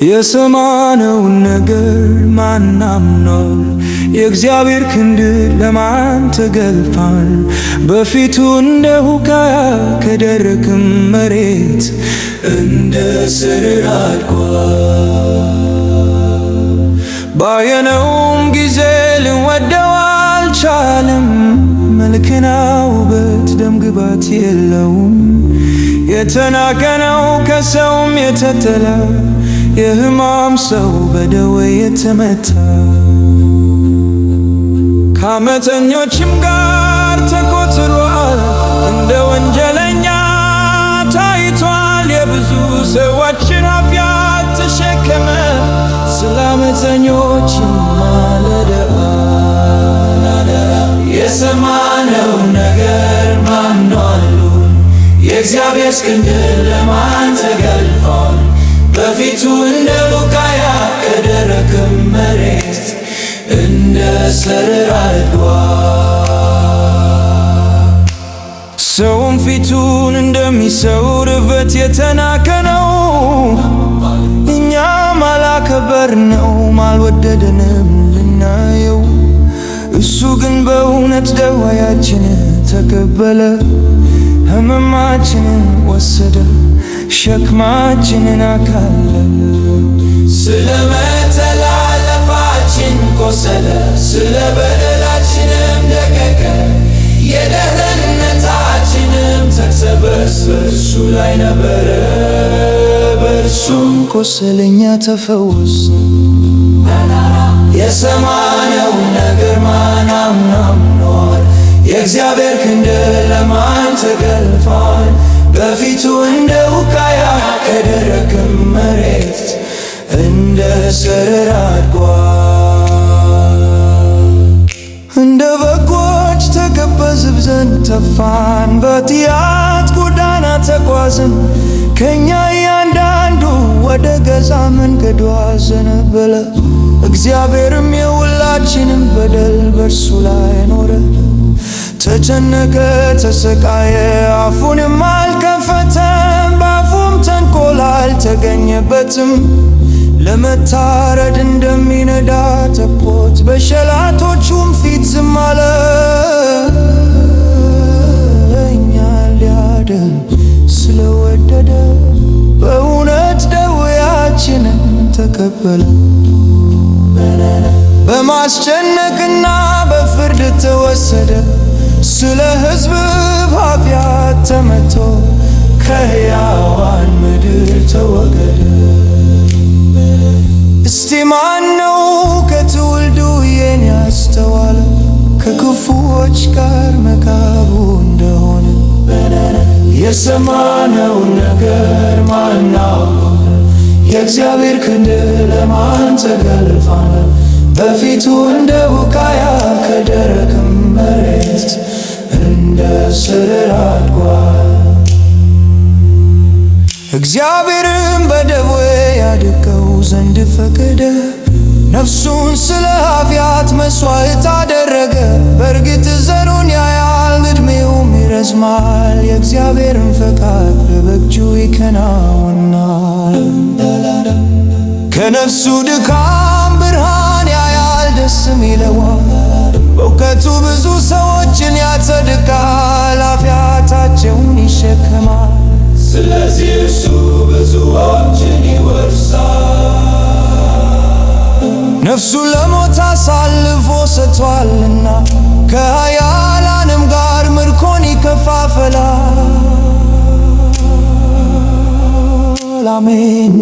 የሰማነውን ነገር ማን አምኗል? የእግዚአብሔር ክንድ ለማን ተገልጧል? በፊቱ እንደ ቡቃያ ከደረቅም መሬት እንደ ሥር አድጓል። ባየነውም ጊዜ ልንወደው አልቻለም። መልክና ውበት ደምግባት የለውም። የተናቀ ነው ከሰውም የተጠላ የሕማም ሰው በደዌ የተመታ ከዓመፀኞችም ጋር ተቆጥሯል። እንደ ወንጀለኛ ታይቷል። የብዙ ሰዎችን ኃጢአት ተሸከመ። ስለ ዓመፀኞችም ማለደ። የሰማነው ነገር ማኗል? የእግዚአብሔር ክንድ ለማን ተገልጧል? በፊቱ እንደ ቡቃያ ከደረቅም መሬት እንደ ሥር አድጓል። ሰውም ፊቱን እንደሚሰውርበት የተናቀ ነው። እኛም አላከበርነውም አልወደደንም ልናየው። እሱ ግን በእውነት ደዌያችንን ተቀበለ፣ ሕመማችንን ወሰደ፣ ሸክማችንን አቃለለ። ስለ መተላለፋችን ቆሰለ፣ ስለ በደላችንም ደቀቀ። የደህንነታችንም ተግሣጽ በእርሱ ላይ ነበረ። በእርሱም ቁስል እኛ ተፈወስን። የሰማነው ነገር ማን አምኗል? የእግዚአብሔር ክንድ ለማን ተገልጧል? በፊቱ እንደ ቡቃያ ከደረቅም መሬት እንደ ሥር አድጓል። እንደ በጎች ተገበዝብ ዘንድ ተፋን፣ በኃጢአት ጎዳና ተጓዝን። ከእኛ እያንዳንዱ ወደ ገዛ መንገዱ አዘነበለ። እግዚአብሔርም የሁላችንም በደል በእርሱ ላይ ኖረ። ተጨነቀ፣ ተሰቃየ፣ አፉንም አልከፈተም። በአፉም ተንኮል አልተገኘበትም። ለመታረድ እንደሚነዳ ጠቦት በሸላቶቹም ፊት ዝም አለ። እኛን ሊያድን ስለወደደ በእውነት ደዌያችንን ተቀበለ። በማስጨነቅና በፍርድ ተወሰደ። ስለ ሕዝብ ኃጢአት ተመቶ ከሕያዋን ምድር ተወገደ። እስቲ ማን ነው ከትውልዱ ይህን ያስተዋለ? ከክፉዎች ጋር መቃብሩ እንደሆነ የሰማነው ነገር ማን አውቋል? የእግዚአብሔር ክንድ ለማን ተገልጧል? በፊቱ እንደ ቡቃያ ከደረቅም መሬት እንደ ሥር አድጓል። እግዚአብሔርም በደዌ ያድቀው ዘንድ ፈቀደ። ነፍሱን ስለ ኃጢአት መሥዋዕት አደረገ። በእርግጥ ዘሩን ያያል፣ ዕድሜውም ይረዝማል። የእግዚአብሔርን ፈቃድ በበጉ ይከናወናል። ከነፍሱ ድካም ብርሃን ያያል፣ ደስም ይለዋል። በእውቀቱ ብዙ ሰዎችን ያጸድቃል፣ ኃጢአታቸውን ይሸከማል። ስለዚህ እርሱ ብዙዎችን ይወርሳል። ነፍሱን ለሞት አሳልፎ ሰጥቷልና ከኃያላንም ጋር ምርኮን ይከፋፈላል። አሜን።